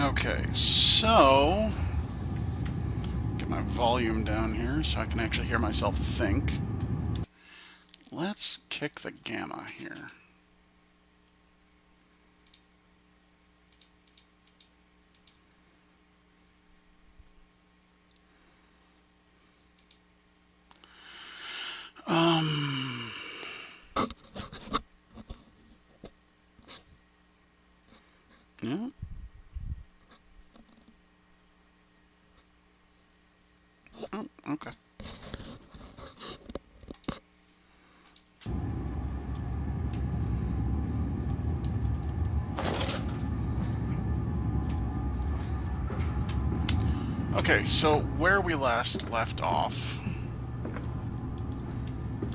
Okay, so get my volume down here so I can actually hear myself think. Let's kick the gamma here. Yeah. Oh, okay. Okay, so where we last left off,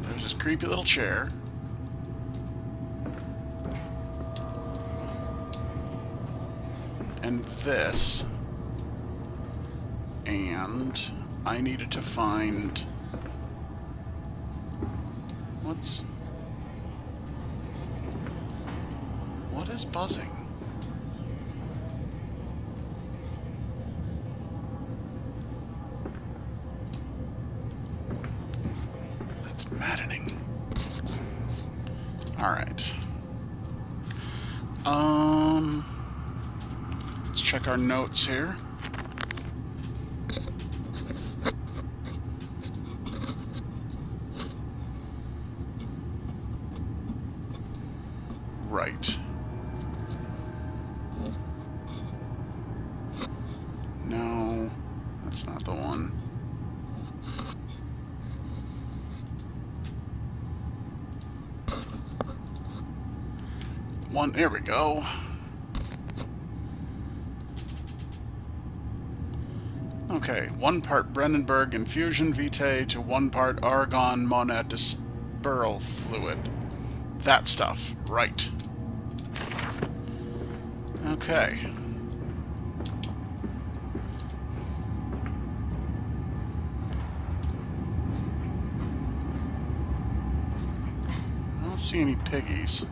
there's this creepy little chair. And this. And I needed to find... What is buzzing? That's maddening. Alright. Let's check our notes here. Right. No, that's not the one. There we go. Okay, 1 part Brandenburg infusion vitae to 1 part argon monad dispersal fluid. That stuff, right. Okay. I don't see any piggies.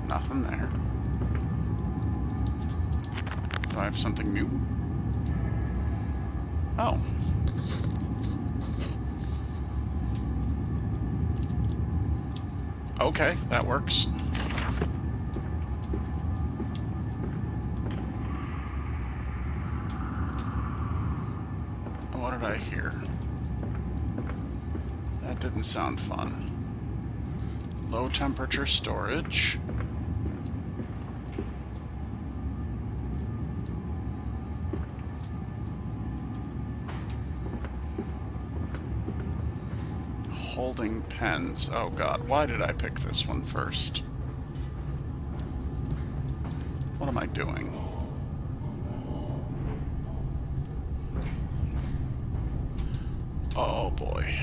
Nothing there. Do I have something new? Oh. Okay, that works. What did I hear? That didn't sound fun. Low temperature storage. Holding pens. Oh god, why did I pick this one first? What am I doing? Oh boy.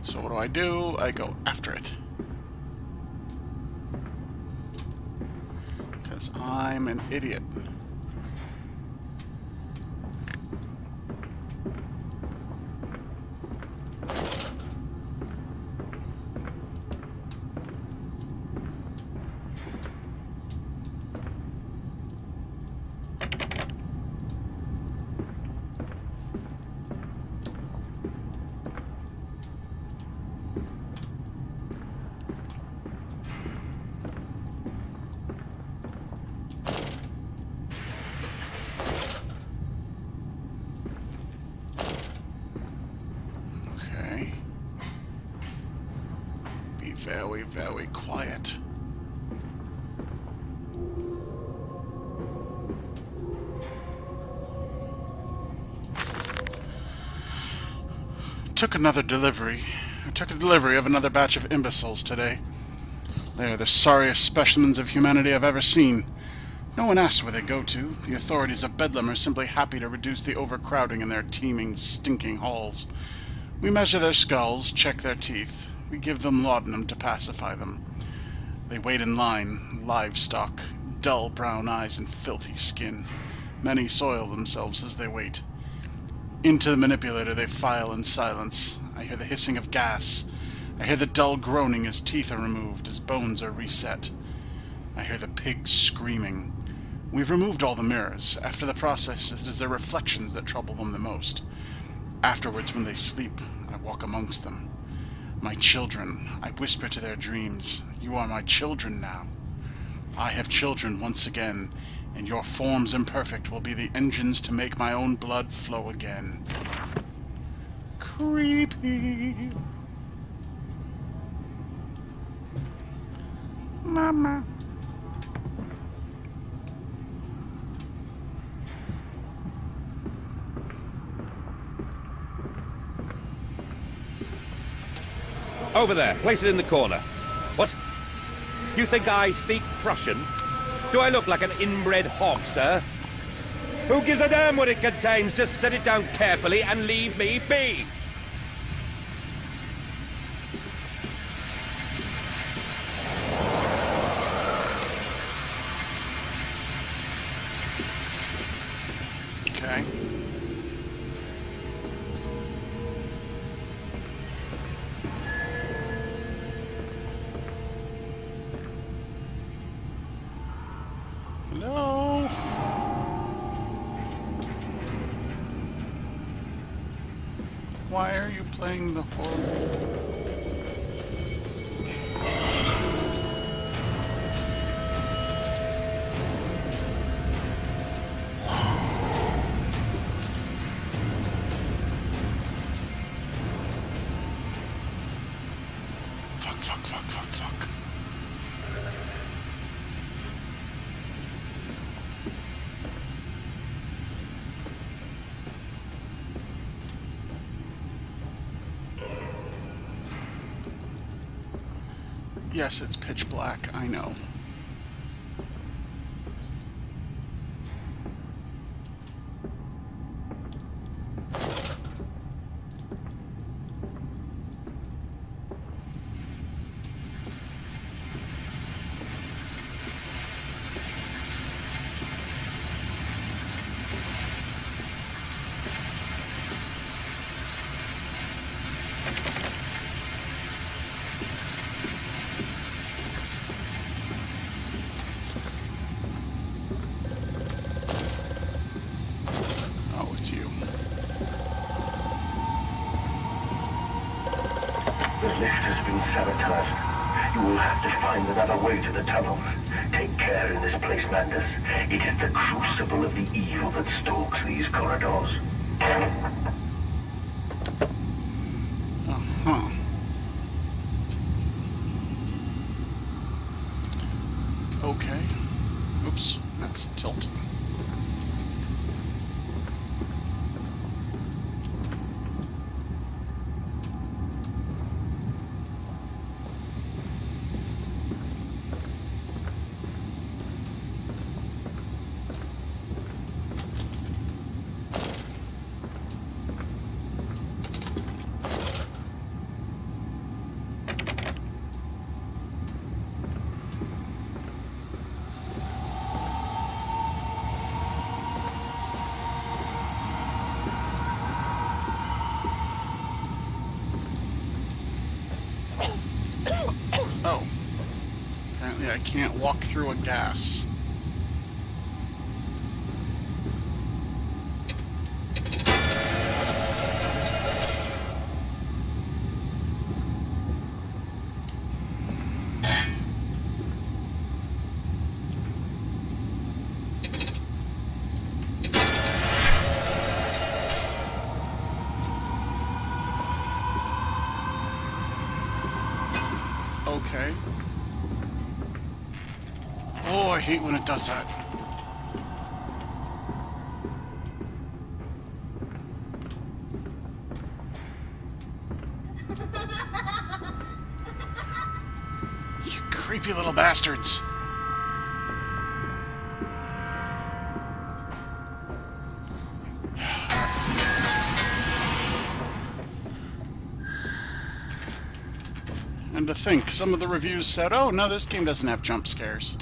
So what do? I go after it. Because I'm an idiot. Very, very quiet. took a delivery of another batch of imbeciles today. They are the sorriest specimens of humanity I've ever seen. No one asks where they go to. The authorities of Bedlam are simply happy to reduce the overcrowding in their teeming, stinking halls. We measure their skulls, check their teeth. We give them laudanum to pacify them. They wait in line, livestock, dull brown eyes and filthy skin. Many soil themselves as they wait. Into the manipulator they file in silence. I hear the hissing of gas. I hear the dull groaning as teeth are removed, as bones are reset. I hear the pigs screaming. We've removed all the mirrors. After the process, it is their reflections that trouble them the most. Afterwards, when they sleep, I walk amongst them. My children, I whisper to their dreams, you are my children now. I have children once again, and your forms imperfect will be the engines to make my own blood flow again. Creepy. Mama. Over there. Place it in the corner. What? You think I speak Prussian? Do I look like an inbred hog, sir? Who gives a damn what it contains? Just set it down carefully and leave me be. Okay. Hello? Why are you playing the horrible? Fuck. Yes, it's pitch black, I know. It's you. The lift has been sabotaged. You will have to find another way to the tunnels. Take care in this place, Mandus. It is the crucible of the evil that stalks these corridors. Uh-huh. Okay. Oops, that's tilting. Oh. Apparently I can't walk through a gas. Okay. Oh, I hate when it does that. bastards! And to think, some of the reviews said, oh, no, this game doesn't have jump scares.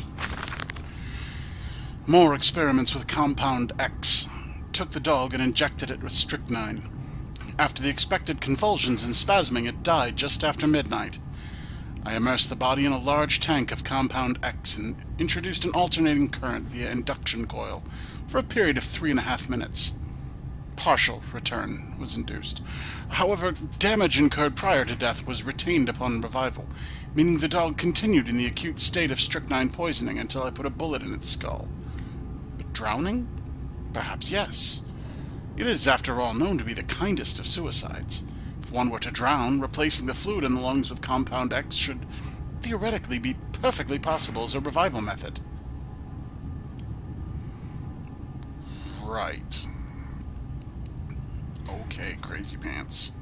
More experiments with Compound X. Took the dog and injected it with strychnine. After the expected convulsions and spasming, it died just after midnight. I immersed the body in a large tank of Compound X and introduced an alternating current via induction coil for a period of 3.5 minutes. Partial return was induced. However, damage incurred prior to death was retained upon revival, meaning the dog continued in the acute state of strychnine poisoning until I put a bullet in its skull. But drowning? Perhaps yes. It is, after all, known to be the kindest of suicides. If one were to drown, replacing the fluid in the lungs with Compound X should theoretically be perfectly possible as a revival method. Right. Okay, crazy pants.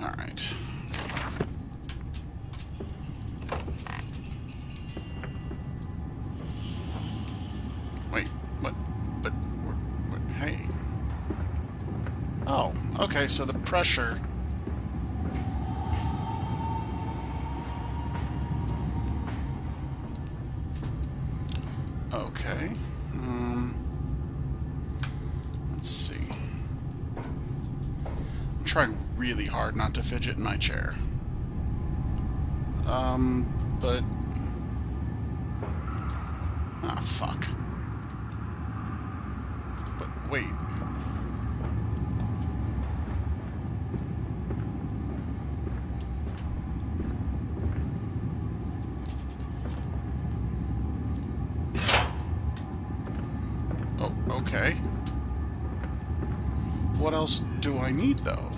Alright. Wait, what? But, hey. Oh, okay, so the pressure... Okay. Let's see. I'm trying really hard not to fidget in my chair. But... Ah, fuck. But wait. Oh, okay. What else do I need, though?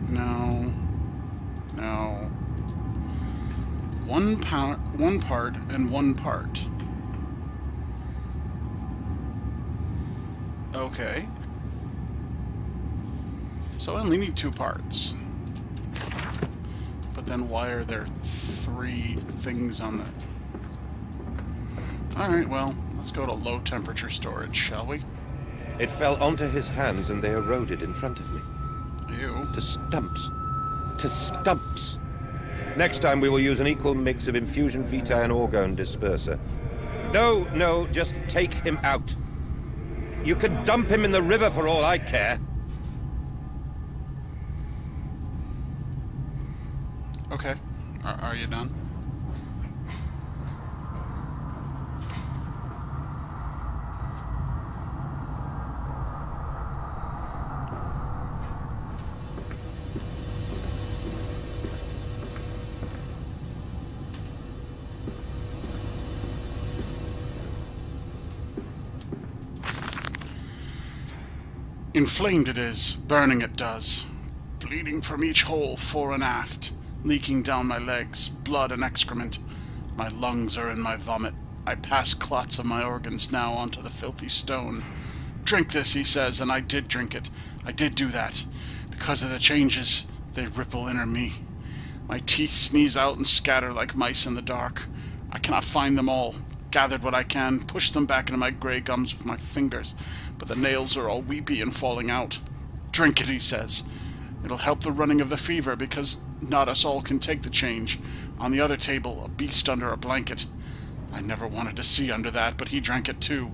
No. No. One part and one part. Okay. So I only need 2 parts. But then why are there 3 things on the... Alright, well, let's go to low temperature storage, shall we? It fell onto his hands and they eroded in front of me. Ew. To stumps. To stumps. Next time we will use an equal mix of infusion vitae and orgone disperser. No, just take him out. You can dump him in the river for all I care. Okay. Are you done? Inflamed it is, burning it does, bleeding from each hole fore and aft, leaking down my legs, blood and excrement. My lungs are in my vomit. I pass clots of my organs now onto the filthy stone. Drink this, he says, and I did drink it. I did do that. Because of the changes, they ripple inner me. My teeth sneeze out and scatter like mice in the dark. I cannot find them all. Gathered what I can, pushed them back into my grey gums with my fingers, but the nails are all weepy and falling out. Drink it, he says. It'll help the running of the fever, because not us all can take the change. On the other table, a beast under a blanket. I never wanted to see under that, but he drank it too.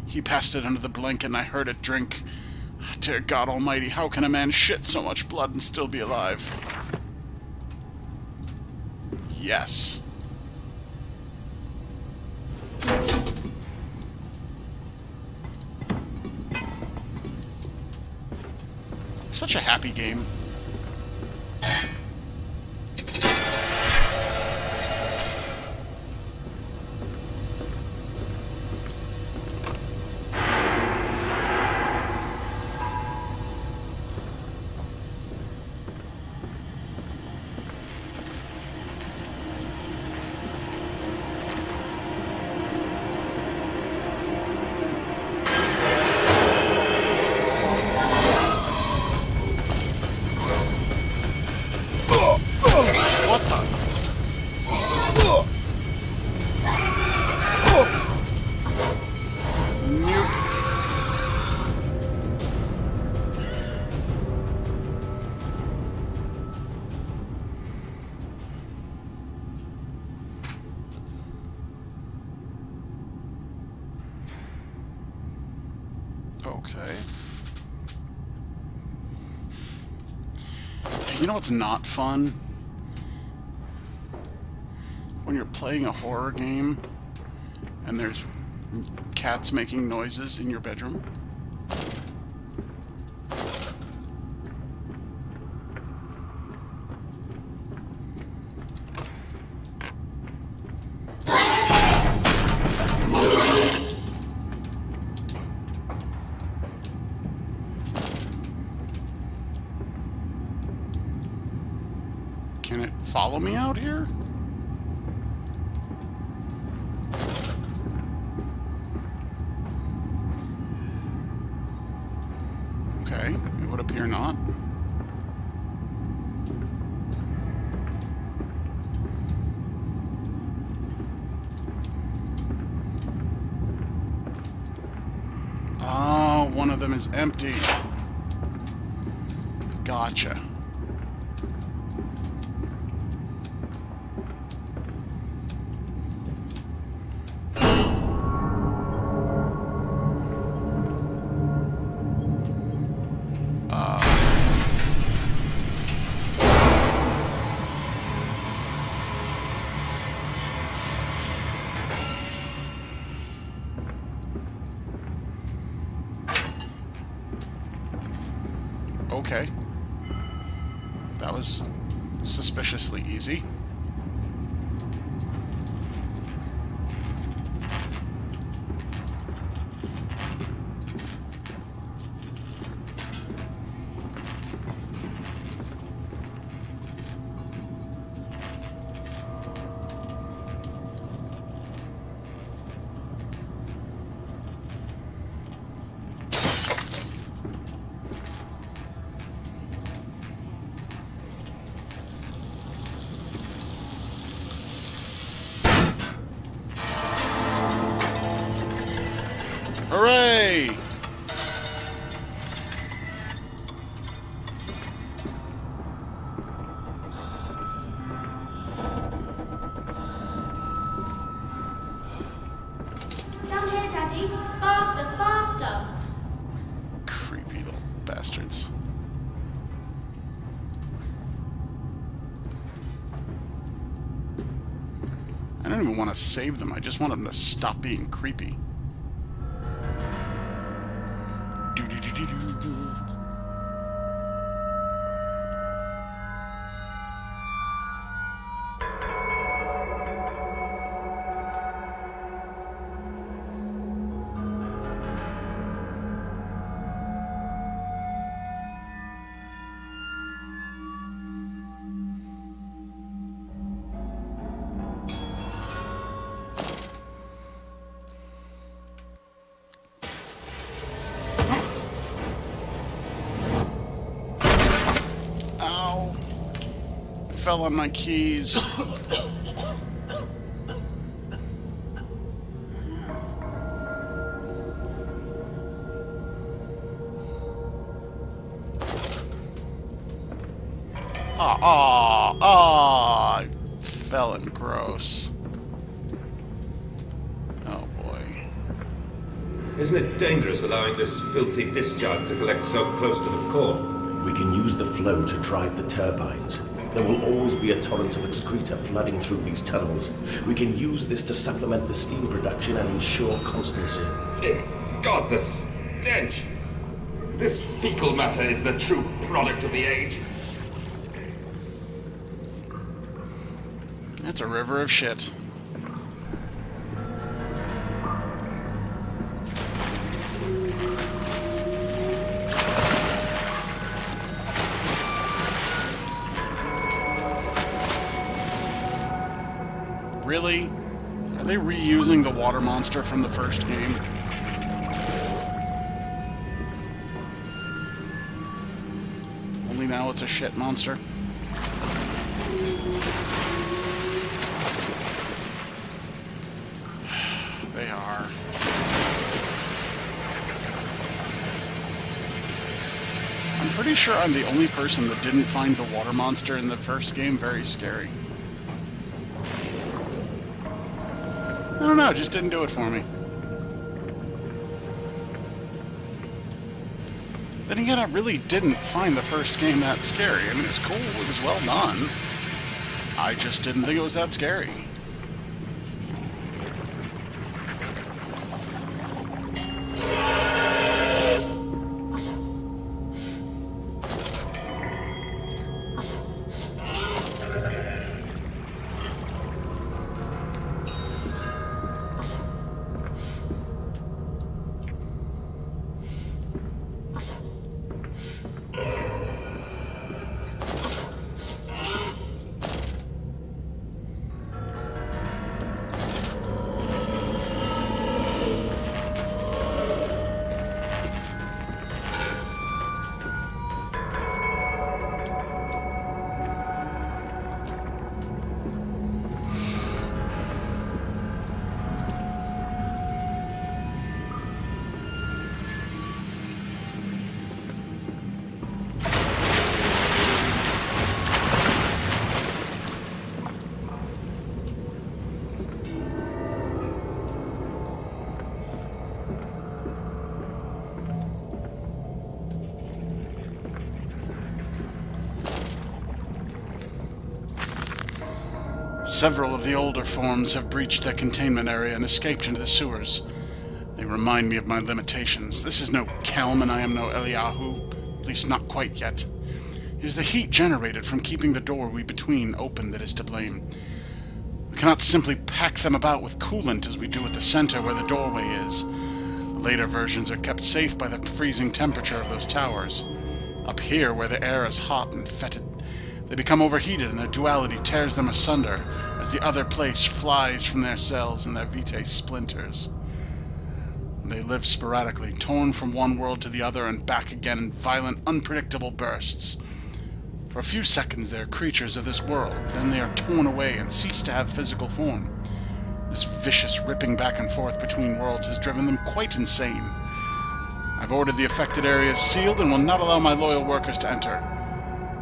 He passed it under the blanket and I heard it drink. Dear God Almighty, how can a man shit so much blood and still be alive? Yes. It's such a happy game. Okay. You know what's not fun? When you're playing a horror game and there's cats making noises in your bedroom. Can it follow me out here? Okay, it would appear not. Oh, one of them is empty. Gotcha. Okay. That was suspiciously easy. Hooray! Down here, Daddy. Faster, faster. Creepy little bastards. I don't even want to save them. I just want them to stop being creepy. Ow! Fell on my keys. I fell in gross. Oh boy. Isn't it dangerous allowing this filthy discharge to collect so close to the core? We can use the flow to drive the turbines. There will always be a torrent of excreta flooding through these tunnels. We can use this to supplement the steam production and ensure constancy. Dear God, the stench! This fecal matter is the true product of the age. That's a river of shit. Really? Are they reusing the water monster from the first game? Only now it's a shit monster. They are. I'm pretty sure I'm the only person that didn't find the water monster in the first game very scary. I don't know, it just didn't do it for me. Then again, I really didn't find the first game that scary. I mean, it was cool, it was well done. I just didn't think it was that scary. Several of the older forms have breached their containment area and escaped into the sewers. They remind me of my limitations. This is no Kelm, and I am no Eliyahu. At least not quite yet. It is the heat generated from keeping the doorway between open that is to blame. We cannot simply pack them about with coolant as we do at the center where the doorway is. The later versions are kept safe by the freezing temperature of those towers. Up here, where the air is hot and fetid, they become overheated and their duality tears them asunder as the other place flies from their cells and their vitae splinters. They live sporadically, torn from one world to the other and back again in violent, unpredictable bursts. For a few seconds they are creatures of this world, then they are torn away and cease to have physical form. This vicious ripping back and forth between worlds has driven them quite insane. I've ordered the affected areas sealed and will not allow my loyal workers to enter.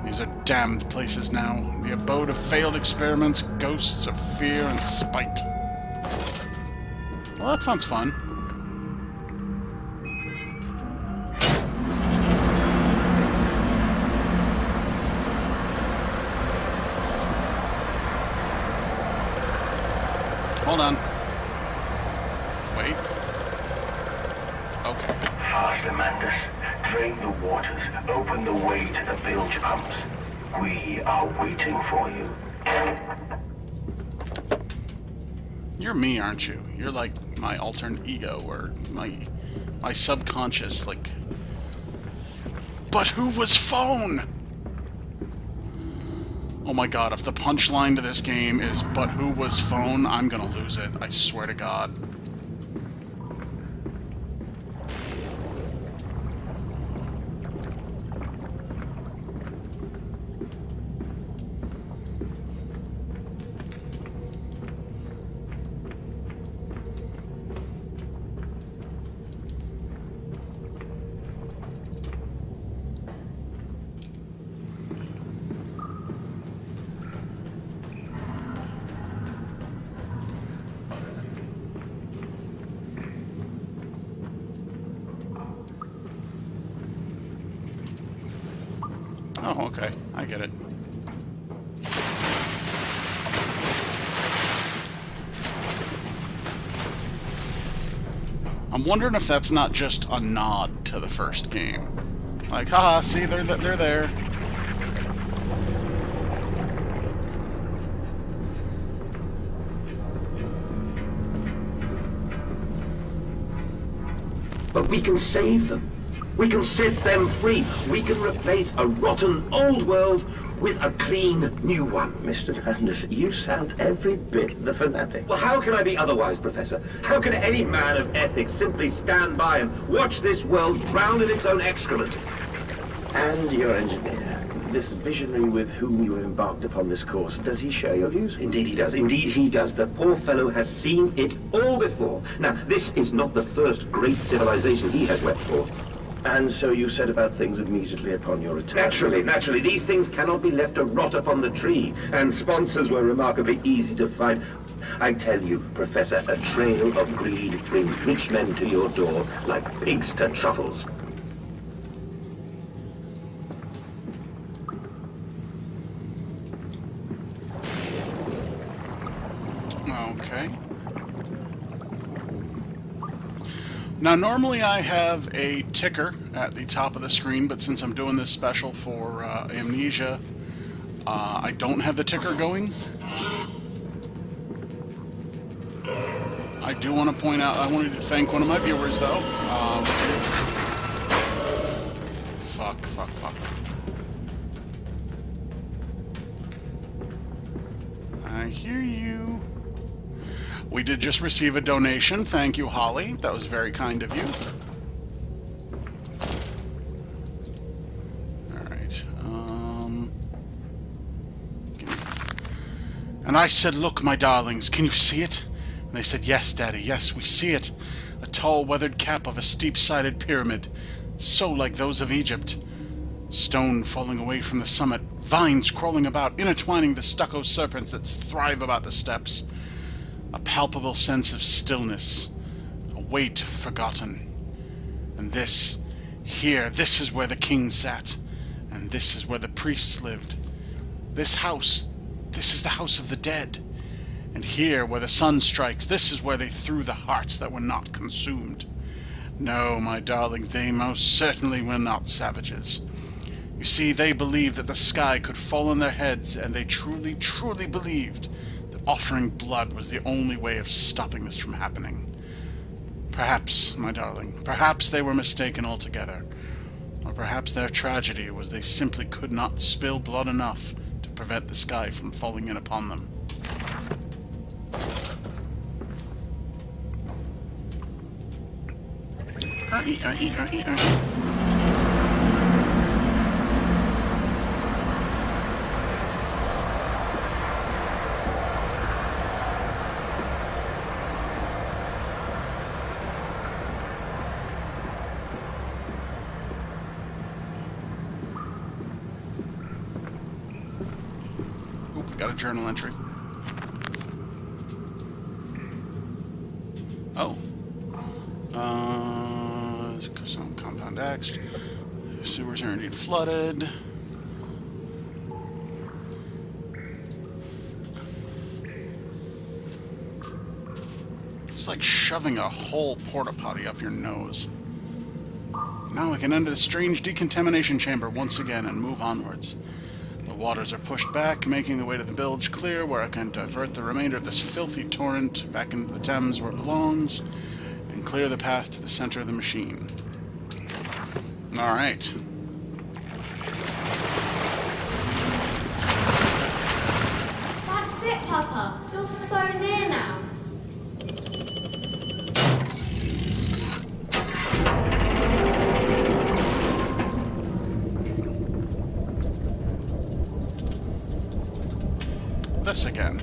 These are damned places now, the abode of failed experiments, ghosts of fear and spite. Well, that sounds fun. Hold on. Wait. Okay. Fast, Amandus. Drain the waters. Open the way to the bilge pumps. We are waiting for you. You're me, aren't you? You're like my alternate ego, or my subconscious, like... But who was phone? Oh my god, if the punchline to this game is, but who was phone, I'm gonna lose it. I swear to god. Oh, okay. I get it. I'm wondering if that's not just a nod to the first game. Like, haha, see, they're there. But we can save them. We can set them free. We can replace a rotten old world with a clean new one. Mr. Landis, you sound every bit the fanatic. Well, how can I be otherwise, Professor? How can any man of ethics simply stand by and watch this world drown in its own excrement? And your engineer, this visionary with whom you embarked upon this course, does he share your views? Indeed he does. Indeed he does. The poor fellow has seen it all before. Now, this is not the first great civilization he has wept for. And so you set about things immediately upon your return? Naturally. These things cannot be left to rot upon the tree. And sponsors were remarkably easy to find. I tell you, Professor, a trail of greed brings rich men to your door like pigs to truffles. Now, normally I have a ticker at the top of the screen, but since I'm doing this special for Amnesia, I don't have the ticker going. I do want to point out, I wanted to thank one of my viewers, though. Fuck. I hear you. We did just receive a donation. Thank you, Holly. That was very kind of you. Alright, And I said, look, my darlings, can you see it? And they said, yes, Daddy, yes, we see it. A tall, weathered cap of a steep-sided pyramid, so like those of Egypt. Stone falling away from the summit, vines crawling about, intertwining the stucco serpents that thrive about the steps. A palpable sense of stillness, a weight forgotten. And this, here, this is where the king sat, and this is where the priests lived. This house, this is the house of the dead. And here, where the sun strikes, this is where they threw the hearts that were not consumed. No, my darlings, they most certainly were not savages. You see, they believed that the sky could fall on their heads, and they truly, truly believed that offering blood was the only way of stopping this from happening. Perhaps, my darling, perhaps they were mistaken altogether. Or perhaps their tragedy was they simply could not spill blood enough to prevent the sky from falling in upon them. Oop, we got a journal entry. Oh. Some compound X. Sewers are indeed flooded. It's like shoving a whole porta potty up your nose. Now we can enter the strange decontamination chamber once again and move onwards. The waters are pushed back, making the way to the bilge clear, where I can divert the remainder of this filthy torrent back into the Thames where it belongs, and clear the path to the center of the machine. Alright. That's it, Papa. You're so near now. This again.